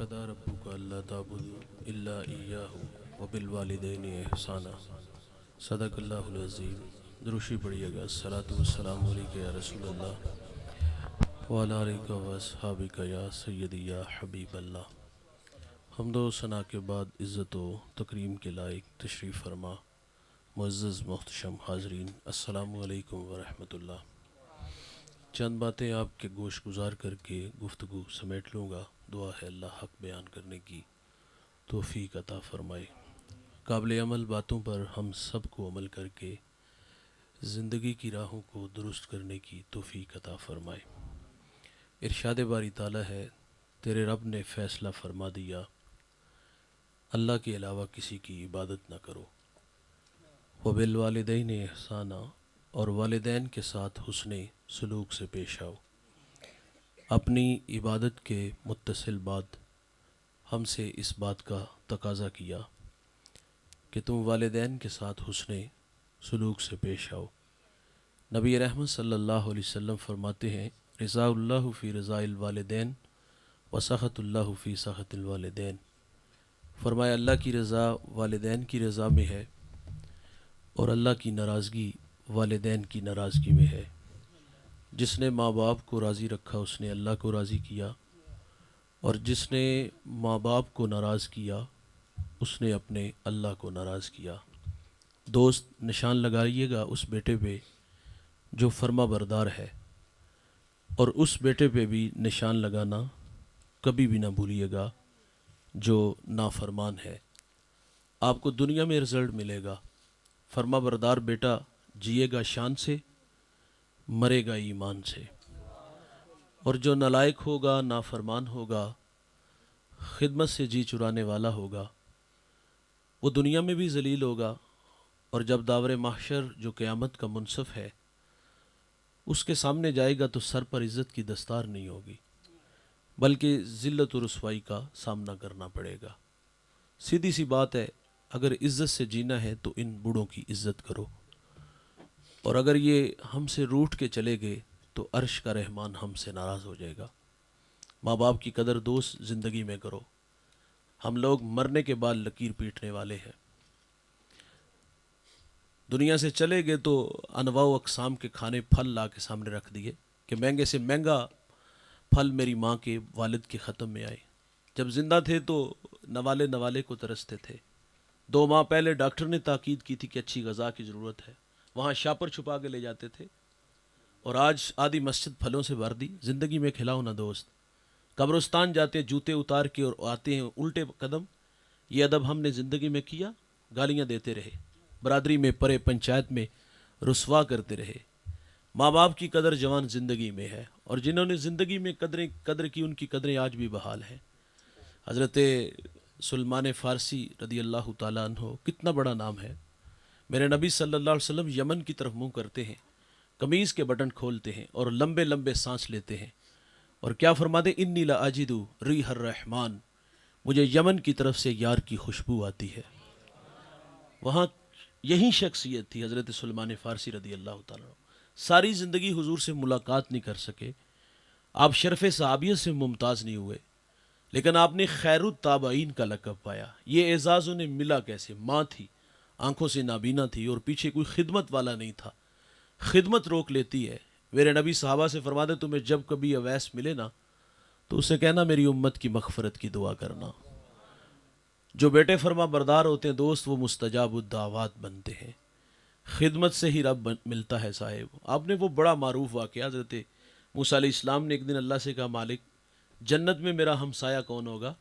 وَقَضَىٰ رَبُّكَ أَلَّا تَعْبُدُوا إِلَّا إِيَّاهُ وَبِالْوَالِدَيْنِ إِحْسَانًا۔ صدق اللہ العظیم۔ دروشی پڑھیے گا۔ الصلاۃ والسلام علیک یا رسول اللہ وعلی آلک واصحابک یا سیدی یا حبیب اللہ۔ حمد و ثنا کے بعد عزت و تکریم کے لائق تشریف فرما معزز محتشم حاضرین، السلام علیکم ورحمۃ اللہ۔ چند باتیں آپ کے گوش گزار کر کے گفتگو سمیٹ لوں گا۔ دعا ہے اللہ حق بیان کرنے کی توفیق عطا فرمائے۔ قابل عمل باتوں پر ہم سب کو عمل کر کے زندگی کی راہوں کو درست کرنے کی توفیق عطا فرمائے۔ ارشاد باری تعالیٰ ہے، تیرے رب نے فیصلہ فرما دیا اللہ کے علاوہ کسی کی عبادت نہ کرو۔ وبالوالدین احسانا، اور والدین کے ساتھ حسن سلوک سے پیش آؤ۔ اپنی عبادت کے متصل بعد ہم سے اس بات کا تقاضا کیا کہ تم والدین کے ساتھ حسن سلوک سے پیش آؤ۔ نبی رحمت صلی اللہ علیہ وسلم فرماتے ہیں، رضا اللہ فی رضا الوالدین و سخط اللہ فی سخط الوالدین۔ فرمایا اللہ کی رضا والدین کی رضا میں ہے اور اللہ کی ناراضگی والدین کی ناراضگی میں ہے۔ جس نے ماں باپ کو راضی رکھا اس نے اللہ کو راضی کیا، اور جس نے ماں باپ کو ناراض کیا اس نے اپنے اللہ کو ناراض کیا۔ دوست، نشان لگائیے گا اس بیٹے پہ جو فرما بردار ہے، اور اس بیٹے پہ بھی نشان لگانا کبھی بھی نہ بھولیے گا جو نافرمان ہے۔ آپ کو دنیا میں رزلٹ ملے گا۔ فرما بردار بیٹا جیے گا شان سے، مرے گا ایمان سے، اور جو نالائق ہوگا، نافرمان ہوگا، خدمت سے جی چرانے والا ہوگا، وہ دنیا میں بھی ذلیل ہوگا، اور جب داور محشر جو قیامت کا منصف ہے اس کے سامنے جائے گا تو سر پر عزت کی دستار نہیں ہوگی، بلکہ ذلت و رسوائی کا سامنا کرنا پڑے گا۔ سیدھی سی بات ہے، اگر عزت سے جینا ہے تو ان بوڑھوں کی عزت کرو، اور اگر یہ ہم سے روٹھ کے چلے گئے تو عرش کا رحمان ہم سے ناراض ہو جائے گا۔ ماں باپ کی قدر دوست زندگی میں کرو۔ ہم لوگ مرنے کے بعد لکیر پیٹنے والے ہیں۔ دنیا سے چلے گئے تو انواع و اقسام کے کھانے پھل لا کے سامنے رکھ دیے کہ مہنگے سے مہنگا پھل میری ماں کے والد کے ختم میں آئے۔ جب زندہ تھے تو نوالے کو ترستے تھے۔ 2 ماہ پہلے ڈاکٹر نے تاکید کی تھی کہ اچھی غذا کی ضرورت ہے، وہاں شاپر چھپا کے لے جاتے تھے، اور آج آدھی مسجد پھلوں سے بھر دی۔ زندگی میں کھلاؤ نا دوست۔ قبرستان جاتے جوتے اتار کے اور آتے ہیں الٹے قدم۔ یہ ادب ہم نے زندگی میں کیا؟ گالیاں دیتے رہے، برادری میں پرے، پنچایت میں رسوا کرتے رہے۔ ماں باپ کی قدر جوان زندگی میں ہے، اور جنہوں نے زندگی میں قدر کی ان کی قدریں آج بھی بحال ہیں۔ حضرت سلمان فارسی رضی اللہ تعالیٰ عنہ، کتنا بڑا نام ہے۔ میرے نبی صلی اللہ علیہ وسلم یمن کی طرف منہ کرتے ہیں، قمیض کے بٹن کھولتے ہیں اور لمبے لمبے سانس لیتے ہیں، اور کیا فرماتے؟ انی لاجد ریح الرحمن، مجھے یمن کی طرف سے یار کی خوشبو آتی ہے۔ وہاں یہی شخصیت تھی حضرت سلمان فارسی رضی اللہ تعالیٰ عنہ۔ ساری زندگی حضور سے ملاقات نہیں کر سکے، آپ شرف صحابیت سے ممتاز نہیں ہوئے، لیکن آپ نے خیر التابعین کا لقب پایا۔ یہ اعزاز انہیں ملا کیسے؟ ماں تھی، آنکھوں سے نابینا تھی، اور پیچھے کوئی خدمت والا نہیں تھا۔ خدمت روک لیتی ہے۔ میرے نبی صحابہ سے فرماتے تمہیں جب کبھی اویس ملے نا تو اسے کہنا میری امت کی مغفرت کی دعا کرنا۔ جو بیٹے فرما بردار ہوتے ہیں دوست، وہ مستجاب الدعوات بنتے ہیں۔ خدمت سے ہی رب ملتا ہے صاحب۔ آپ نے وہ بڑا معروف واقعہ، حضرت موسیٰ علیہ السلام نے ایک دن اللہ سے کہا، مالک جنت میں میرا ہمسایہ کون ہوگا؟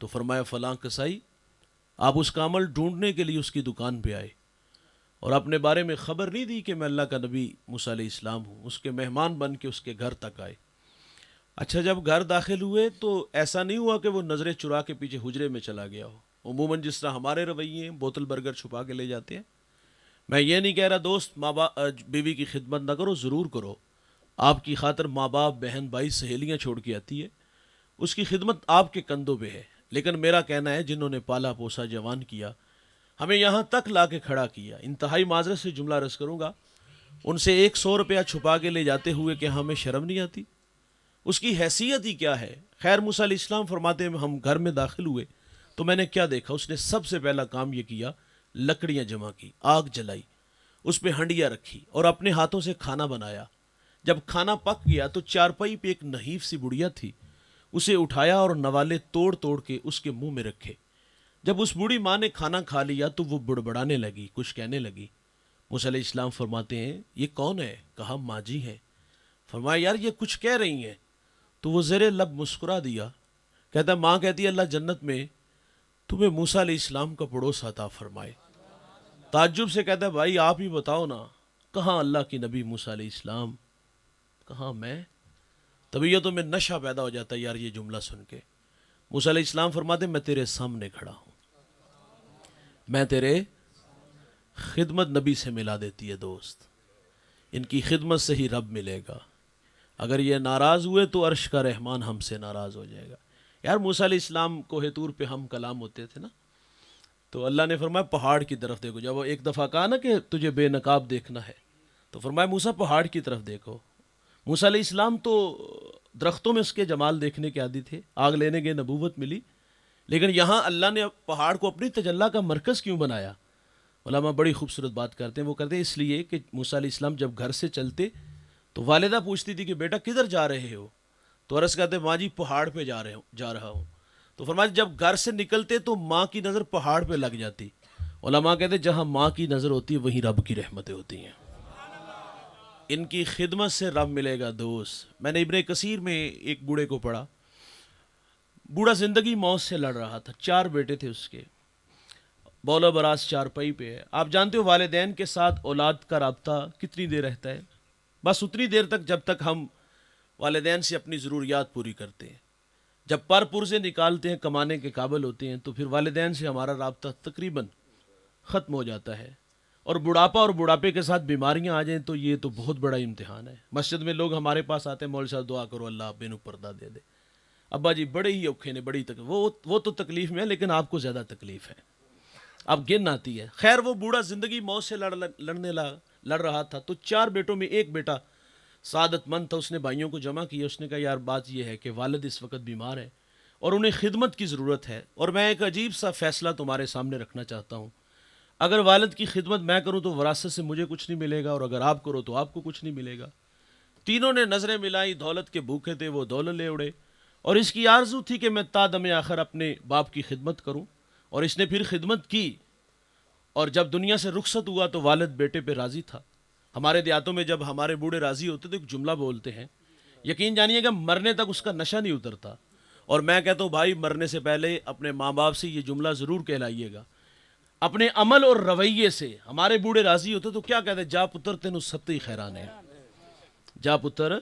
تو فرمایا فلاں کسائی۔ آپ اس کا عمل ڈھونڈنے کے لیے اس کی دکان پہ آئے، اور اپنے بارے میں خبر نہیں دی کہ میں اللہ کا نبی موسیٰ علیہ السلام ہوں۔ اس کے مہمان بن کے اس کے گھر تک آئے۔ اچھا، جب گھر داخل ہوئے تو ایسا نہیں ہوا کہ وہ نظریں چرا کے پیچھے حجرے میں چلا گیا ہو۔ عموماً جس طرح ہمارے رویے ہیں، بوتل برگر چھپا کے لے جاتے ہیں۔ میں یہ نہیں کہہ رہا دوست ماں باپ بیوی کی خدمت نہ کرو، ضرور کرو۔ آپ کی خاطر ماں باپ، بہن بھائی، سہیلیاں چھوڑ کے آتی ہے، اس کی خدمت آپ کے کندھوں پہ ہے۔ لیکن میرا کہنا ہے جنہوں نے پالا پوسا جوان کیا، ہمیں یہاں تک لا کے کھڑا کیا، انتہائی معذرت سے جملہ عرض کروں گا، ان سے 100 روپیہ چھپا کے لے جاتے ہوئے کہ ہمیں شرم نہیں آتی؟ اس کی حیثیت ہی کیا ہے. خیر موسیٰ علیہ السلام فرماتے ہیں ہم گھر میں داخل ہوئے تو میں نے کیا دیکھا. اس نے سب سے پہلا کام یہ کیا, لکڑیاں جمع کی, آگ جلائی, اس پہ ہنڈیاں رکھی اور اپنے ہاتھوں سے کھانا بنایا. جب کھانا پک گیا تو چارپائی پہ ایک نحیف سی بڑھیا تھی, اسے اٹھایا اور نوالے توڑ توڑ کے اس کے منہ میں رکھے. جب اس بوڑھی ماں نے کھانا کھا لیا تو وہ بڑبڑانے لگی, کچھ کہنے لگی. موسیٰ علیہ السلام فرماتے ہیں یہ کون ہے؟ کہا ماں جی ہیں. فرمایا یار یہ کچھ کہہ رہی ہیں. تو وہ زیر لب مسکرا دیا. کہتا ماں کہتی ہے اللہ جنت میں تمہیں موسیٰ علیہ السلام کا پڑوس عطا فرمائے. تعجب سے کہتا ہے بھائی آپ ہی بتاؤ نا, کہاں اللہ کی نبی موسیٰ علیہ السلام, کہاں میں. طبیعتوں میں نشہ پیدا ہو جاتا ہے یار یہ جملہ سن کے. موسیٰ علیہ السلام فرماتے میں تیرے سامنے کھڑا ہوں, میں تیرے خدمت نبی سے ملا دیتی ہے دوست. ان کی خدمت سے ہی رب ملے گا. اگر یہ ناراض ہوئے تو عرش کا رحمان ہم سے ناراض ہو جائے گا. یار موسیٰ علیہ السلام کوہ طور پہ ہم کلام ہوتے تھے نا, تو اللہ نے فرمایا پہاڑ کی طرف دیکھو. جب وہ ایک دفعہ کہا نا کہ تجھے بے نقاب دیکھنا ہے تو فرمایا موسیٰ پہاڑ کی طرف دیکھو. موسیٰ علیہ السلام تو درختوں میں اس کے جمال دیکھنے کے عادی تھے, آگ لینے کے نبوت ملی, لیکن یہاں اللہ نے پہاڑ کو اپنی تجلی کا مرکز کیوں بنایا؟ علماء بڑی خوبصورت بات کرتے ہیں. وہ کرتے ہیں اس لیے کہ موسیٰ علیہ السلام جب گھر سے چلتے تو والدہ پوچھتی تھی کہ بیٹا کدھر جا رہے ہو؟ تو عرض کرتے ماں جی پہاڑ پہ جا رہا ہوں. تو فرمایا جب گھر سے نکلتے تو ماں کی نظر پہاڑ پہ لگ جاتی. علماء کہتے ہیں جہاں ماں کی نظر ہوتی ہے وہیں رب کی رحمتیں ہوتی ہیں. ان کی خدمت سے رب ملے گا دوست. میں نے ابن کثیر میں ایک بوڑھے کو پڑھا, بوڑھا زندگی موت سے لڑ رہا تھا, 4 بیٹے تھے اس کے, بولا براز چارپائی پہ ہے. آپ جانتے ہو والدین کے ساتھ اولاد کا رابطہ کتنی دیر رہتا ہے؟ بس اتنی دیر تک جب تک ہم والدین سے اپنی ضروریات پوری کرتے ہیں. جب پر پرزے نکالتے ہیں, کمانے کے قابل ہوتے ہیں, تو پھر والدین سے ہمارا رابطہ تقریباً ختم ہو جاتا ہے. اور بڑھاپا اور بڑھاپے کے ساتھ بیماریاں آ جائیں تو یہ تو بہت بڑا امتحان ہے. مسجد میں لوگ ہمارے پاس آتے ہیں, مولوی صاحب دعا کرو اللہ ابے نو پردہ دے دے. ابا جی بڑے ہی اوکھے نے, بڑی تکلیف, وہ تو تکلیف میں ہے لیکن آپ کو زیادہ تکلیف ہے, اب گن آتی ہے. خیر وہ بوڑھا زندگی موت سے لڑ رہا تھا. تو 4 بیٹوں میں ایک بیٹا سعادت مند تھا. اس نے بھائیوں کو جمع کیا, اس نے کہا یار بات یہ ہے کہ والد اس وقت بیمار ہے اور انہیں خدمت کی ضرورت ہے, اور میں ایک عجیب سا فیصلہ تمہارے سامنے رکھنا چاہتا ہوں. اگر والد کی خدمت میں کروں تو وراثت سے مجھے کچھ نہیں ملے گا, اور اگر آپ کرو تو آپ کو کچھ نہیں ملے گا. تینوں نے نظریں ملائی, دولت کے بھوکے تھے, وہ دولت لے اڑے, اور اس کی آرزو تھی کہ میں تا دم آخر اپنے باپ کی خدمت کروں. اور اس نے پھر خدمت کی, اور جب دنیا سے رخصت ہوا تو والد بیٹے پہ راضی تھا. ہمارے دیہاتوں میں جب ہمارے بوڑھے راضی ہوتے تو ایک جملہ بولتے ہیں, یقین جانیے گا مرنے تک اس کا نشہ نہیں اترتا. اور میں کہتا ہوں بھائی مرنے سے پہلے اپنے ماں باپ سے یہ جملہ ضرور کہلائیے گا, اپنے عمل اور رویے سے. ہمارے بوڑھے راضی ہوتے تو کیا کہتے, جا پتر تینوں ستی خیران ہے, جا پتر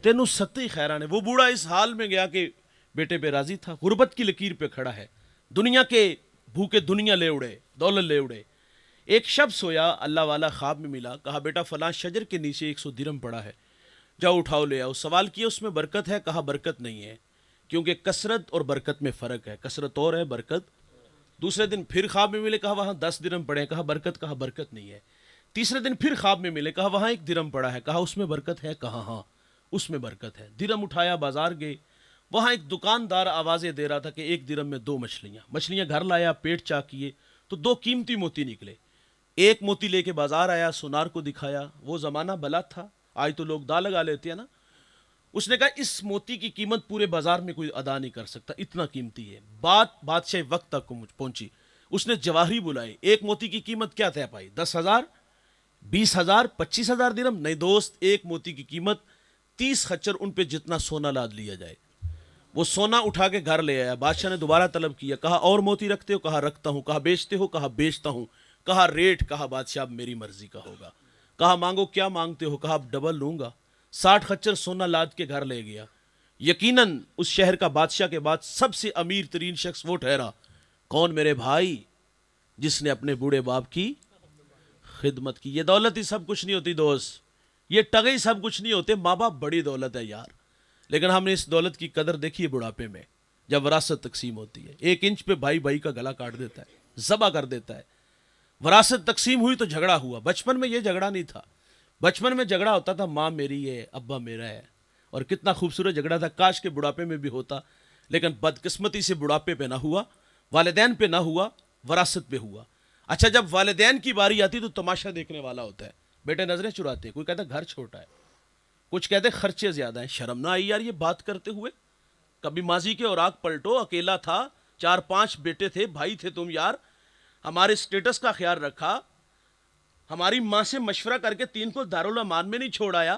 تینوں ستی خیران ہے. وہ بوڑھا اس حال میں گیا کہ بیٹے پہ راضی تھا, غربت کی لکیر پہ کھڑا ہے, دنیا کے بھوکے دنیا لے اڑے, دولت لے اڑے. ایک شب سویا, اللہ والا خواب میں ملا, کہا بیٹا فلاں شجر کے نیچے 100 درہم پڑا ہے, جاؤ اٹھاؤ لے آؤ. سوال کیا اس میں برکت ہے؟ کہا برکت نہیں ہے, کیونکہ کثرت اور برکت میں فرق ہے, کثرت اور ہے برکت. دوسرے دن پھر خواب میں ملے, کہا وہاں 10 درہم پڑے ہیں, کہا برکت نہیں ہے. تیسرے دن پھر خواب میں ملے, کہا وہاں 1 درہم پڑا ہے, کہا اس میں برکت ہے, کہا ہاں اس میں برکت ہے. درہم اٹھایا, بازار گئے, وہاں ایک دکاندار آوازیں دے رہا تھا کہ 1 درہم میں 2 مچھلیاں گھر لایا, پیٹ چاک کیے تو 2 قیمتی موتی نکلے. ایک موتی لے کے بازار آیا, سونار کو دکھایا, وہ زمانہ بلا تھا, آج تو لوگ دا لگا لیتے ہیں نا. اس نے کہا اس موتی کی قیمت پورے بازار میں کوئی ادا نہیں کر سکتا, اتنا قیمتی ہے. بات بادشاہ وقت تک پہنچی. اس نے جواہری بلائے, ایک موتی کی قیمت کیا طے پائی, 10,000, 20,000, 25,000 درہم. نہیں دوست, ایک موتی کی قیمت 30 خچر, ان پہ جتنا سونا لاد لیا جائے. وہ سونا اٹھا کے گھر لے آیا. بادشاہ نے دوبارہ طلب کیا, کہا اور موتی رکھتے ہو؟ کہا رکھتا ہوں. کہا بیچتے ہو؟ کہا بیچتا ہوں. کہا ریٹ؟ کہا بادشاہ اب میری مرضی کا ہوگا. کہا مانگو, کیا مانگتے ہو؟ کہا اب ڈبل لوں گا. 60 خچر سونا لاد کے گھر لے گیا. یقیناً اس شہر کا بادشاہ کے بعد سب سے امیر ترین شخص وہ ٹھہرا. کون؟ میرے بھائی, جس نے اپنے بوڑھے باپ کی خدمت کی. یہ دولت ہی سب کچھ نہیں ہوتی دوست, یہ ٹگے ہی سب کچھ نہیں ہوتے. ماں باپ بڑی دولت ہے یار, لیکن ہم نے اس دولت کی قدر دیکھی ہے بڑھاپے میں, جب وراثت تقسیم ہوتی ہے. 1 انچ پہ بھائی کا گلا کاٹ دیتا ہے, ذبح کر دیتا ہے. وراثت تقسیم ہوئی تو جھگڑا ہوا. بچپن میں یہ جھگڑا نہیں تھا. بچپن میں جھگڑا ہوتا تھا ماں میری ہے, ابا میرا ہے, اور کتنا خوبصورت جھگڑا تھا، کاش کے بڑھاپے میں بھی ہوتا، لیکن بدقسمتی سے بڑھاپے پہ نہ ہوا، والدین پہ نہ ہوا، وراثت پہ ہوا۔ اچھا جب والدین کی باری آتی تو تماشا دیکھنے والا ہوتا ہے، بیٹے نظریں چراتے ہیں، کوئی کہتا ہے گھر چھوٹا ہے، کچھ کہتے ہیں خرچے زیادہ ہیں۔ شرم نہ آئی یار یہ بات کرتے ہوئے؟ کبھی ماضی کے اوراق پلٹو، اکیلا تھا، 4-5 بیٹے تھے، بھائی تھے تم یار، ہمارے سٹیٹس کا خیال رکھا، ہماری ماں سے مشورہ کر کے 3 کو دارالعمان میں نہیں چھوڑ آیا،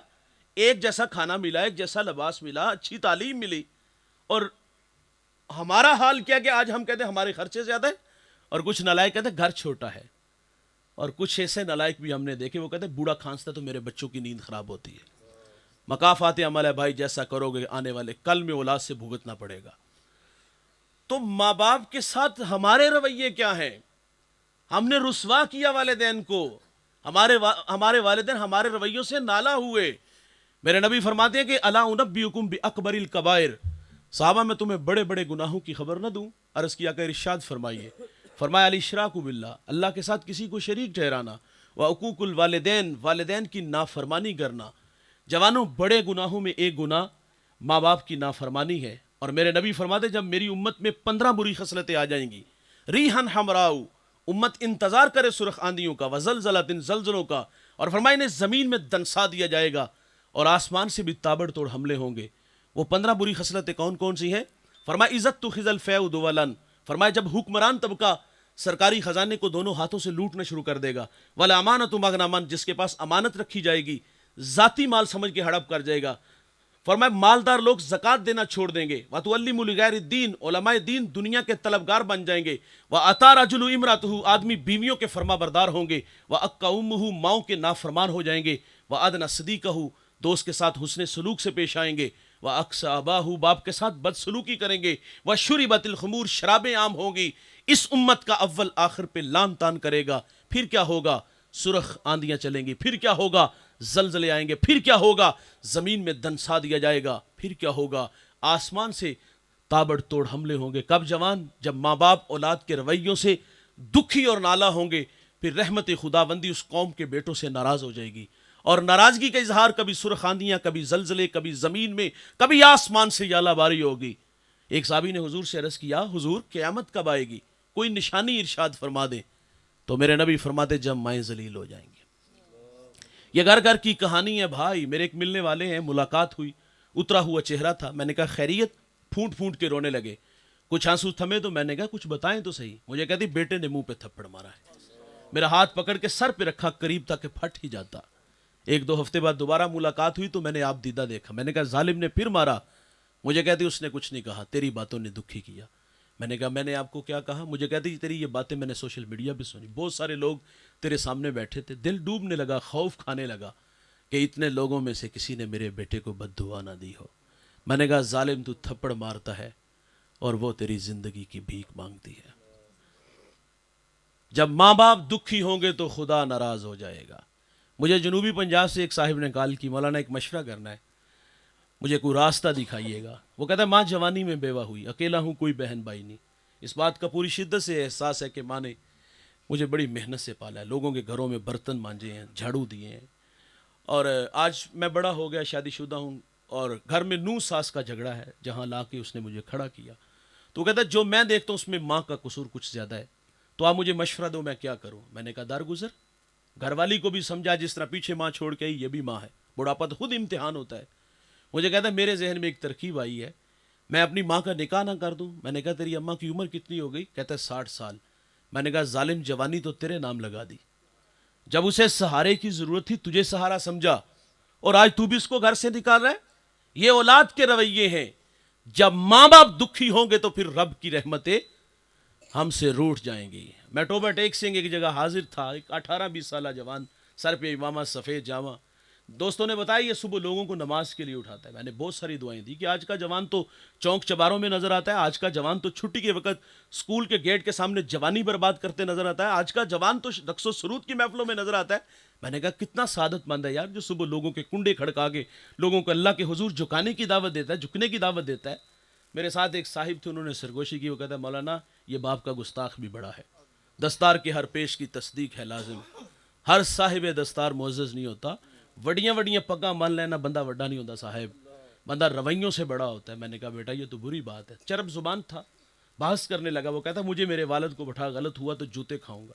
ایک جیسا کھانا ملا، ایک جیسا لباس ملا، اچھی تعلیم ملی، اور ہمارا حال کیا کہ آج ہم کہتے ہیں ہمارے خرچے زیادہ ہیں، اور کچھ نالائق کہتے ہیں گھر چھوٹا ہے، اور کچھ ایسے نالائق بھی ہم نے دیکھے وہ کہتے ہیں بوڑھا کھانستا تو میرے بچوں کی نیند خراب ہوتی ہے۔ مکافات عمل ہے بھائی، جیسا کرو گے آنے والے کل میں اولاد سے بھگتنا پڑے گا۔ تو ماں باپ کے ساتھ ہمارے رویے کیا ہیں؟ ہم نے رسوا کیا والدین کو، ہمارے والدین ہمارے رویوں سے نالا ہوئے۔ میرے نبی فرماتے ہیں کہ الا انبئکم باکبر الکبائر، صحابہ میں تمہیں بڑے بڑے گناہوں کی خبر نہ دوں؟ عرض کیا کہ ارشاد فرمائیے، فرمایا الاشراک باللہ، اللہ کے ساتھ کسی کو شریک ٹھہرانا، وعقوق الوالدین، والدین کی نافرمانی کرنا۔ جوانوں بڑے گناہوں میں ایک گناہ ماں باپ کی نافرمانی ہے، اور میرے نبی فرماتے جب میری امت میں 15 بری خصلتیں آ جائیں گی، ریحن حمراؤ، امت انتظار کرے سرخ آندھیوں کا، وزلزلۃ، زلزلوں کا، اور فرمائے انہیں زمین میں دنسا دیا جائے گا، اور آسمان سے بھی تابڑ توڑ حملے ہوں گے۔ وہ 15 بری خصلتیں کون کون سی ہیں؟ فرمایا عزت تخذ الفیء دولاً، فرمایا جب حکمران طبقہ سرکاری خزانے کو دونوں ہاتھوں سے لوٹنا شروع کر دے گا، والامانۃ مغنما، جس کے پاس امانت رکھی جائے گی ذاتی مال سمجھ کے ہڑپ کر جائے گا۔ فرمایا مالدار لوگ زکوٰۃ دینا چھوڑ دیں گے، وَتُعَلِّمُ لِغَيْرِ الدِّينِ، علماء دین دنیا کے طلبگار بن جائیں گے، وَأَطَاعَ رَجُلُ امْرَأَتَهُ، آدمی بیویوں کے فرما بردار ہوں گے، وَأَكَّ أُمُّهُ، ماؤں کے نافرمان ہو جائیں گے، وَأَدْنَى صِدِيقَهُ، دوست کے ساتھ حسن سلوک سے پیش آئیں گے، وَأَقْصَى أَبَاهُ، باپ کے ساتھ بدسلوکی کریں گے، وَشُرِبَتِ الْخُمُورُ، شرابیں عام ہوں گی۔ اس امت کا اول آخر پہ لان تان کرے گا، پھر کیا ہوگا؟ سرخ آندیاں چلیں گی، پھر کیا ہوگا؟ زلزلے آئیں گے، پھر کیا ہوگا؟ زمین میں دنسا دیا جائے گا، پھر کیا ہوگا؟ آسمان سے تابڑ توڑ حملے ہوں گے۔ کب جوان؟ جب ماں باپ اولاد کے رویوں سے دکھی اور نالا ہوں گے، پھر رحمت خداوندی اس قوم کے بیٹوں سے ناراض ہو جائے گی، اور ناراضگی کا اظہار کبھی سرخ آندیاں، کبھی زلزلے، کبھی زمین میں، کبھی آسمان سے یالہ باری ہوگی۔ ایک صحابی نے حضور سے عرض کیا حضور قیامت کب آئے گی؟ کوئی نشانی ارشاد فرما دیں۔ تو میرے نبی فرماتے جب مائیں ذلیل ہو جائیں گے۔ یہ گھر گھر کی کہانی ہے بھائی۔ میرے ایک ملنے والے ہیں، ملاقات ہوئی، اترا ہوا چہرہ تھا، میں نے کہا خیریت؟ پھونٹ پھونٹ کے رونے لگے، کچھ آنسو تھمے تو میں نے کہا کچھ بتائیں تو صحیح۔ مجھے کہتی بیٹے نے منہ پہ تھپڑ مارا ہے۔ میرا ہاتھ پکڑ کے سر پہ رکھا، قریب تھا کہ پھٹ ہی جاتا۔ 1-2 ہفتے بعد دوبارہ ملاقات ہوئی تو میں نے آپ دیدہ دیکھا، میں نے کہا ظالم نے پھر مارا؟ مجھے کہتی اس نے کچھ نہیں کہا، تیری باتوں نے دکھی کیا۔ میں نے کہا میں نے آپ کو کیا کہا؟ مجھے کہتی تیری یہ باتیں میں نے سوشل میڈیا پہ سنی، بہت سارے لوگ تیرے سامنے بیٹھے تھے، دل ڈوبنے لگا، خوف کھانے لگا کہ اتنے لوگوں میں سے کسی نے میرے بیٹے کو بد دعا نہ دی ہو۔ میں نے کہا ظالم تو تھپڑ مارتا ہے اور وہ تیری زندگی کی بھیک مانگتی ہے۔ جب ماں باپ دکھی ہوں گے تو خدا ناراض ہو جائے گا۔ مجھے جنوبی پنجاب سے ایک صاحب نے کال کی، مولانا ایک مشورہ کرنا ہے، مجھے کوئی راستہ دکھائیے گا۔ وہ کہتا ہے ماں جوانی میں بیوہ ہوئی، اکیلا ہوں، کوئی بہن بھائی نہیں۔ اس بات کا پوری شدت سے احساس ہے کہ ماں نے مجھے بڑی محنت سے پالا ہے، لوگوں کے گھروں میں برتن مانجے ہیں، جھاڑو دیے ہیں، اور آج میں بڑا ہو گیا، شادی شدہ ہوں، اور گھر میں نو ساس کا جھگڑا ہے، جہاں لا کے اس نے مجھے کھڑا کیا۔ تو وہ کہتا ہے جو میں دیکھتا ہوں اس میں ماں کا قصور کچھ زیادہ ہے، تو آپ مجھے مشورہ دو میں کیا کروں؟ میں نے کہا درگزر، گھر والی کو بھی سمجھا، جس طرح پیچھے ماں چھوڑ کے آئی یہ بھی ماں ہے، بڑھاپا تو خود امتحان ہوتا ہے۔ مجھے کہتا ہے میرے ذہن میں ایک ترکیب آئی ہے، میں اپنی ماں کا نکاح نہ کر دوں؟ میں نے کہا تیری اماں کی عمر کتنی ہو گئی؟ کہتا ہے 60 سال۔ میں نے کہا ظالم جوانی تو تیرے نام لگا دی، جب اسے سہارے کی ضرورت تھی تجھے سہارا سمجھا، اور آج تو بھی اس کو گھر سے نکال رہا ہے۔ یہ اولاد کے رویے ہیں۔ جب ماں باپ دکھی ہوں گے تو پھر رب کی رحمتیں ہم سے روٹ جائیں گی۔ میں ٹوبا ٹیک سنگھ ایک جگہ حاضر تھا، ایک 18-20 سالہ جوان، سر پہ امامہ، سفید جامہ۔ دوستوں نے بتایا یہ صبح لوگوں کو نماز کے لیے اٹھاتا ہے۔ میں نے بہت ساری دعائیں دی کہ آج کا جوان تو چونک چباروں میں نظر آتا ہے، آج کا جوان تو چھٹی کے وقت اسکول کے گیٹ کے سامنے جوانی برباد کرتے نظر آتا ہے، آج کا جوان تو رقص و سرود کی محفلوں میں نظر آتا ہے۔ میں نے کہا کتنا سعادت مند ہے یار جو صبح لوگوں کے کنڈے کھڑکا کے لوگوں کو اللہ کے حضور جھکانے کی دعوت دیتا ہے، جھکنے کی دعوت دیتا ہے۔ میرے ساتھ ایک صاحب تھے، انہوں نے سرگوشی کی، وہ کہتا ہے مولانا یہ باپ کا گستاخ بھی بڑا ہے، دستار کے ہر پیش کی تصدیق ہے لازم، ہر صاحب دستار معزز نہیں ہوتا، وڈیاں وڈیاں پگاں مان لینا بندہ وڈا نہیں ہوتا صاحب، بندہ رویوں سے بڑا ہوتا ہے. میں نے کہا بیٹا یہ تو بری بات ہے. چرب زبان تھا, بحث کرنے لگا. وہ کہتا مجھے میرے والد کو بٹھا, غلط ہوا تو جوتے کھاؤں گا.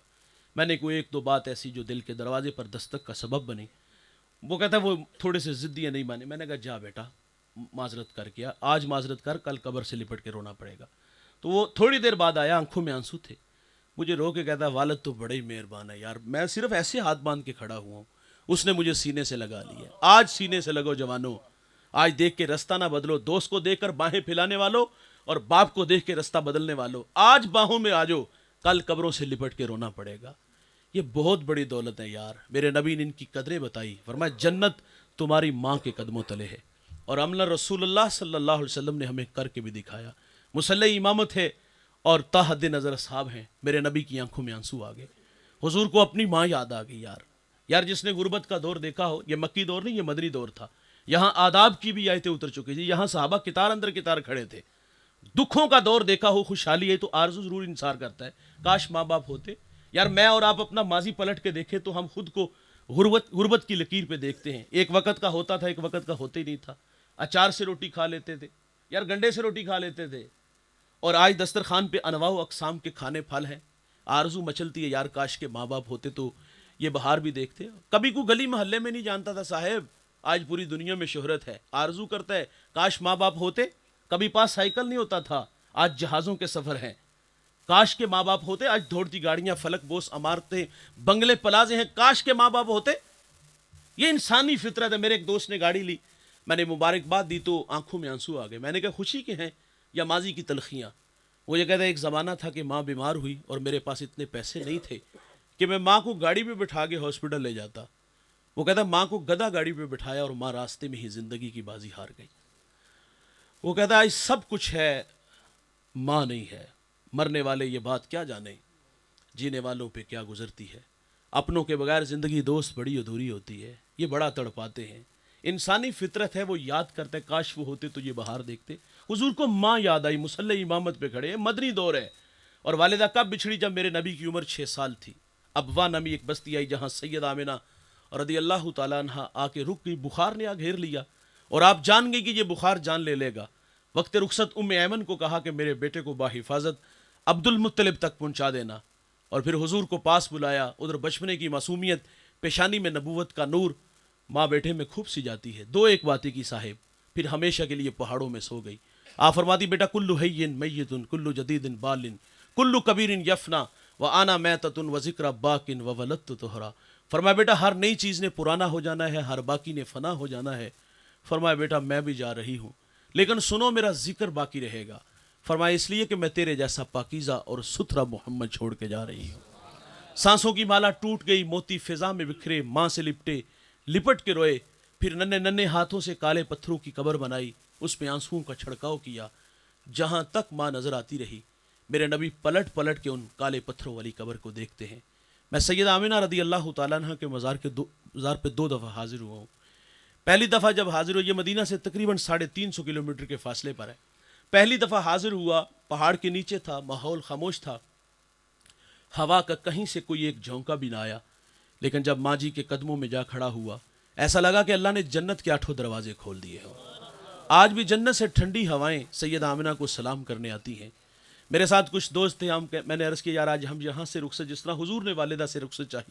میں نے کوئی ایک دو بات ایسی جو دل کے دروازے پر دستک کا سبب بنی. وہ کہتا ہے وہ تھوڑے سے ضدیاں نہیں مانے. میں نے کہا جا بیٹا معذرت کر کے, آج معذرت کر, کل قبر سے لپٹ کے رونا پڑے گا. تو وہ تھوڑی دیر بعد آیا, آنکھوں میں آنسو تھے. مجھے رو کے کہتا والد تو بڑے ہی مہربان ہے یار, میں صرف ایسے ہاتھ باندھ کے کھڑا ہوا ہوں, اس نے مجھے سینے سے لگا لیا. آج سینے سے لگو جوانوں, آج دیکھ کے رستہ نہ بدلو. دوست کو دیکھ کر باہیں پھیلانے والوں اور باپ کو دیکھ کے رستہ بدلنے والوں, آج باہوں میں آ جاؤ, کل قبروں سے لپٹ کے رونا پڑے گا. یہ بہت بڑی دولت ہے یار. میرے نبی نے ان کی قدریں بتائی, فرمایا جنت تمہاری ماں کے قدموں تلے ہے. اور عملہ رسول اللہ صلی اللہ علیہ وسلم نے ہمیں کر کے بھی دکھایا. مصلی امامت ہے اور تا حد نظر اصحاب ہیں. میرے نبی کی آنکھوں میں آنسو آ گئے. حضور کو اپنی ماں یاد آ گئی. یار جس نے غربت کا دور دیکھا ہو, یہ مکی دور نہیں, یہ مدنی دور تھا. یہاں آداب کی بھی آیتیں اتر چکی تھی. یہاں صحابہ کتار اندر کتار کھڑے تھے. دکھوں کا دور دیکھا ہو, خوشحالی ہے تو آرزو ضرور انصار کرتا ہے, کاش ماں باپ ہوتے. یار میں اور آپ اپنا ماضی پلٹ کے دیکھیں تو ہم خود کو غربت کی لکیر پہ دیکھتے ہیں. ایک وقت کا ہوتا تھا, ایک وقت کا ہوتے ہی نہیں تھا. اچار سے روٹی کھا لیتے تھے یار, گنڈے سے روٹی کھا لیتے تھے. اور آج دسترخوان پہ انواع و اقسام کے کھانے پھل ہیں. آرزو مچلتی ہے یار کاش کے ماں باپ ہوتے تو یہ بہار بھی دیکھتے. کبھی کوئی گلی محلے میں نہیں جانتا تھا صاحب, آج پوری دنیا میں شہرت ہے. آرزو کرتا ہے کاش ماں باپ ہوتے. کبھی پاس سائیکل نہیں ہوتا تھا, آج جہازوں کے سفر ہیں. کاش کے ماں باپ ہوتے, آج دوڑتی گاڑیاں, فلک بوس عمارتیں, بنگلے پلازے ہیں. کاش کے ماں باپ ہوتے. یہ انسانی فطرت ہے. میرے ایک دوست نے گاڑی لی, میں نے مبارکباد دی تو آنکھوں میں آنسو آ گئے. میں نے کہا خوشی کے ہیں یا ماضی کی تلخیاں؟ وہ یہ کہتا ہے ایک زمانہ تھا کہ ماں بیمار ہوئی اور میرے پاس اتنے پیسے نہیں تھے کہ میں ماں کو گاڑی پہ بٹھا کے ہاسپٹل لے جاتا. وہ کہتا ہے ماں کو گدھا گاڑی پہ بٹھایا اور ماں راستے میں ہی زندگی کی بازی ہار گئی. وہ کہتا ہے آج سب کچھ ہے, ماں نہیں ہے. مرنے والے یہ بات کیا جانے, جینے والوں پہ کیا گزرتی ہے. اپنوں کے بغیر زندگی دوست بڑی ادھوری ہوتی ہے. یہ بڑا تڑپاتے ہیں. انسانی فطرت ہے, وہ یاد کرتا ہے کاش وہ ہوتے تو یہ بہار دیکھتے. حضور کو ماں یاد آئی, مصلی امامت پہ کھڑے ہیں, مدنی دور ہے. اور والدہ کب بچھڑی؟ جب میرے نبی کی عمر 6 سال تھی. ابوا نامی ایک بستی آئی جہاں سید آمنہ رضی اللہ تعالیٰ عنہ آ کے رک گئی. بخار نے آ گھیر لیا اور آپ جان گئی کہ یہ بخار جان لے لے گا. وقت رخصت ام ایمن کو کہا کہ میرے بیٹے کو باحفاظت عبد المطلب تک پہنچا دینا. اور پھر حضور کو پاس بلایا. ادھر بچپنے کی معصومیت, پیشانی میں نبوت کا نور, ماں بیٹے میں خوب سی جاتی ہے. دو ایک باتیں کی صاحب, پھر ہمیشہ کے لیے پہاڑوں میں سو گئی. آپ فرماتی بیٹا کلو حین میتن کلو جدید بالن کلو کبیر یفنا و آنا میتتن و ذکر باکن و ولدت طہرا. فرمایا بیٹا ہر نئی چیز نے پرانا ہو جانا ہے, ہر باقی نے فنا ہو جانا ہے. فرمایا بیٹا میں بھی جا رہی ہوں لیکن سنو میرا ذکر باقی رہے گا. فرمایا اس لیے کہ میں تیرے جیسا پاکیزہ اور ستھرا محمد چھوڑ کے جا رہی ہوں. سانسوں کی مالا ٹوٹ گئی, موتی فضا میں بکھرے, ماں سے لپٹے, لپٹ کے روئے. پھر ننھے ننھے ہاتھوں سے کالے پتھروں کی قبر بنائی, اس میں آنسوؤں کا چھڑکاؤ کیا. جہاں تک ماں نظر آتی رہی, میرے نبی پلٹ پلٹ کے ان کالے پتھروں والی قبر کو دیکھتے ہیں. میں سید آمنہ رضی اللہ تعالیٰ عنہ کے مزار پہ 2 دفعہ حاضر ہوا ہوں. پہلی دفعہ جب حاضر ہو, یہ مدینہ سے تقریباً 350 کلومیٹر کے فاصلے پر ہے. پہلی دفعہ حاضر ہوا, پہاڑ کے نیچے تھا, ماحول خاموش تھا, ہوا کا کہیں سے کوئی ایک جھونکا بھی نہ آیا. لیکن جب ماں جی کے قدموں میں جا کھڑا ہوا, ایسا لگا کہ اللہ نے جنت کے 8 دروازے کھول دیے ہوں. آج بھی جنت سے ٹھنڈی ہوائیں سید آمنہ کو سلام کرنے آتی ہیں. میرے ساتھ کچھ دوست تھے, میں نے عرض کیا یار آج ہم یہاں سے رخصت, جس طرح حضور نے والدہ سے رخصت چاہی,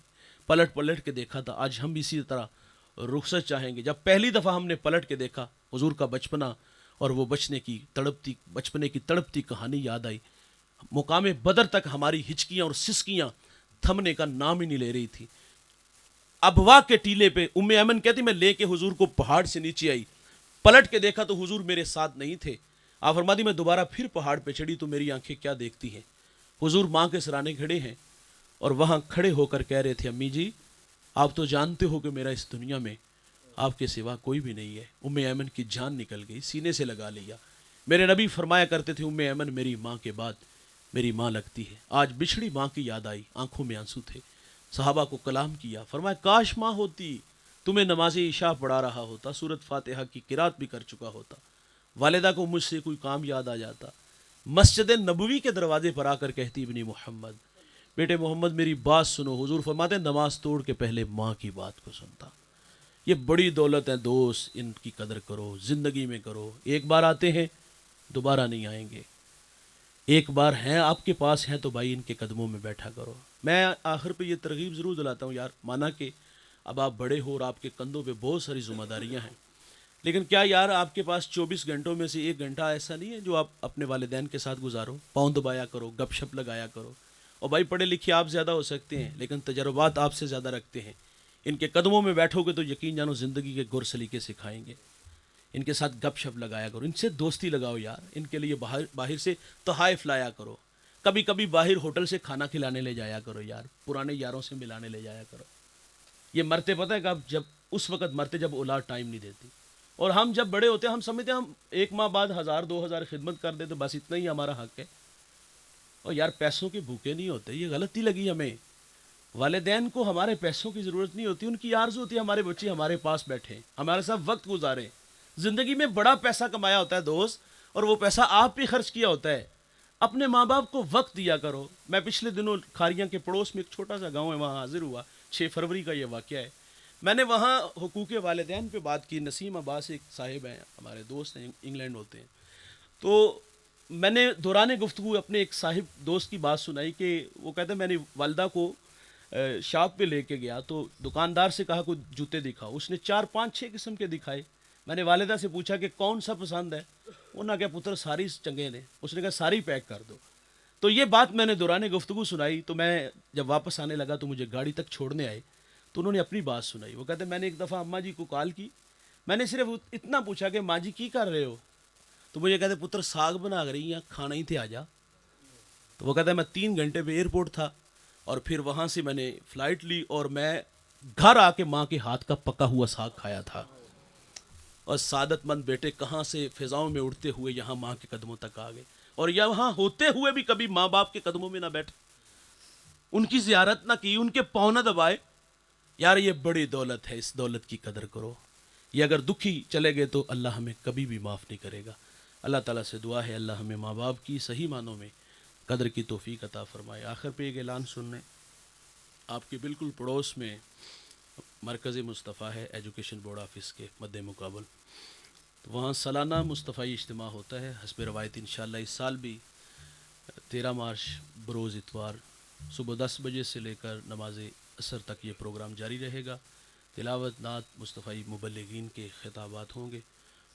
پلٹ پلٹ کے دیکھا تھا, آج ہم بھی اسی طرح رخصت چاہیں گے. جب پہلی دفعہ ہم نے پلٹ کے دیکھا, حضور کا بچپنا اور وہ بچپنے کی تڑپتی کہانی یاد آئی. مقام بدر تک ہماری ہچکیاں اور سسکیاں تھمنے کا نام ہی نہیں لے رہی تھی. ابوا کے ٹیلے پہ ام ایمن کہتی میں لے کے حضور کو پہاڑ سے نیچے آئی, پلٹ کے دیکھا تو حضور میرے ساتھ نہیں تھے. آپ فرماتی میں دوبارہ پھر پہاڑ پہ چڑھی تو میری آنکھیں کیا دیکھتی ہیں, حضور ماں کے سرانے کھڑے ہیں اور وہاں کھڑے ہو کر کہہ رہے تھے امی جی آپ تو جانتے ہو کہ میرا اس دنیا میں آپ کے سوا کوئی بھی نہیں ہے. ام ایمن کی جان نکل گئی, سینے سے لگا لیا. میرے نبی فرمایا کرتے تھے ام ایمن میری ماں کے بعد میری ماں لگتی ہے. آج بچھڑی ماں کی یاد آئی, آنکھوں میں آنسو تھے. صحابہ کو کلام کیا, فرمایا کاش ماں ہوتی, تمہیں نماز عشاء پڑھا رہا ہوتا, سورۃ فاتحہ کی قرات بھی کر چکا ہوتا, والدہ کو مجھ سے کوئی کام یاد آ جاتا, مسجد نبوی کے دروازے پر آ کر کہتی ابنی محمد, بیٹے محمد میری بات سنو. حضور فرماتے نماز توڑ کے پہلے ماں کی بات کو سنتا. یہ بڑی دولت ہے دوست، ان کی قدر کرو، زندگی میں کرو. ایک بار آتے ہیں دوبارہ نہیں آئیں گے. ایک بار ہیں آپ کے پاس ہیں تو بھائی ان کے قدموں میں بیٹھا کرو. میں آخر پہ یہ ترغیب ضرور دلاتا ہوں یار، مانا کہ اب آپ بڑے ہو اور آپ کے کندھوں پہ بہت ساری ذمہ داریاں ہیں، لیکن کیا یار آپ کے پاس 24 گھنٹوں میں سے 1 گھنٹہ ایسا نہیں ہے جو آپ اپنے والدین کے ساتھ گزارو؟ پاؤں دبایا کرو، گپ شپ لگایا کرو. اور بھائی پڑھے لکھے آپ زیادہ ہو سکتے ہیں لیکن تجربات آپ سے زیادہ رکھتے ہیں. ان کے قدموں میں بیٹھو گے تو یقین جانو زندگی کے گر سلیقے سکھائیں گے. ان کے ساتھ گپ شپ لگایا کرو، ان سے دوستی لگاؤ یار. ان کے لیے باہر سے تحائف لایا کرو. کبھی کبھی باہر ہوٹل سے کھانا کھلانے لے جایا کرو یار. پرانے یاروں سے ملانے لے جایا کرو. یہ مرتے پتہ ہے کب؟ جب اس وقت مرتے جب اولاد ٹائم نہیں دیتی. اور ہم جب بڑے ہوتے ہیں ہم سمجھتے ہیں ہم 1 ماہ بعد 1000 2000 خدمت کر دیں تو بس اتنا ہی ہمارا حق ہے. اور یار پیسوں کے بھوکے نہیں ہوتے، یہ غلطی لگی ہمیں. والدین کو ہمارے پیسوں کی ضرورت نہیں ہوتی، ان کی آرزو ہوتی ہے ہمارے بچے ہمارے پاس بیٹھیں، ہمارے ساتھ وقت گزاریں. زندگی میں بڑا پیسہ کمایا ہوتا ہے دوست، اور وہ پیسہ آپ پہ خرچ کیا ہوتا ہے. اپنے ماں باپ کو وقت دیا کرو. میں پچھلے دنوں کھاریاں کے پڑوس میں ایک چھوٹا سا گاؤں ہے وہاں حاضر ہوا. 6 فروری کا یہ واقعہ ہے. میں نے وہاں حقوق والدین پہ بات کی. نسیم عباس ایک صاحب ہیں، ہمارے دوست ہیں، انگلینڈ ہوتے ہیں. تو میں نے دوران گفتگو اپنے ایک صاحب دوست کی بات سنائی کہ وہ کہتے ہیں میں نے والدہ کو شاپ پہ لے کے گیا تو دکاندار سے کہا کوئی جوتے دکھاؤ. اس نے 4 5 6 قسم کے دکھائے. میں نے والدہ سے پوچھا کہ کون سا پسند ہے؟ انہوں نے کہا پتر ساری چنگے نے. اس نے کہا ساری پیک کر دو. تو یہ بات میں نے دوران گفتگو سنائی. تو میں جب واپس آنے لگا تو مجھے گاڑی تک چھوڑنے آئے تو انہوں نے اپنی بات سنائی. وہ کہتے ہیں میں نے ایک دفعہ اماں جی کو کال کی. میں نے صرف اتنا پوچھا کہ ماں جی کی کر رہے ہو؟ تو مجھے کہتے پتر ساگ بنا رہی ہیں، کھانا ہی تھے آ جا. تو وہ کہتا ہے میں 3 گھنٹے پہ ایئرپورٹ تھا اور پھر وہاں سے میں نے فلائٹ لی اور میں گھر آ کے ماں کے ہاتھ کا پکا ہوا ساگ کھایا تھا. اور سعادت مند بیٹے کہاں سے فضاؤں میں اڑتے ہوئے یہاں ماں کے قدموں تک آ گئے. اور یہاں ہوتے ہوئے بھی کبھی ماں باپ کے قدموں میں نہ بیٹھے، ان کی زیارت نہ کی، ان کے پاؤں نہ دبائے. یار یہ بڑی دولت ہے، اس دولت کی قدر کرو. یہ اگر دکھی چلے گئے تو اللہ ہمیں کبھی بھی معاف نہیں کرے گا. اللہ تعالیٰ سے دعا ہے اللہ ہمیں ماں باپ کی صحیح معنوں میں قدر کی توفیق عطا فرمائے. آخر پہ ایک اعلان سننے. آپ کے بالکل پڑوس میں مرکز مصطفیٰ ہے ایجوکیشن بورڈ آفس کے مد مقابل. تو وہاں سالانہ مصطفی اجتماع ہوتا ہے حسب روایت انشاءاللہ. اس سال بھی 13 مارچ بروز اتوار صبح 10 بجے سے لے کر نماز عصر تک یہ پروگرام جاری رہے گا. تلاوت، نعت، مصطفی مبلغین کے خطابات ہوں گے.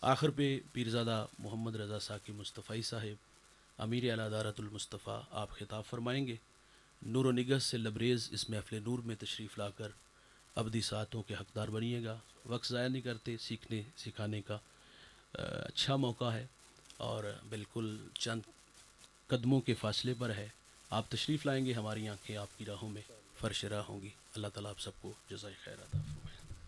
آخر پہ پیرزادہ محمد رضا ساکی مصطفی صاحب امیر اعلیٰ دارت المصطفیٰ آپ خطاب فرمائیں گے. نور و نگہت سے لبریز اس محفل نور میں تشریف لا کر ابدی ساعتوں کے حقدار بنیے گا. وقت ضائع نہیں کرتے، سیکھنے سکھانے کا اچھا موقع ہے اور بالکل چند قدموں کے فاصلے پر ہے. آپ تشریف لائیں گے، ہماری آنکھیں آپ کی راہوں میں فرش راہ ہوں گی. اللہ تعالیٰ آپ سب کو جزائے خیر عطا فرمائے.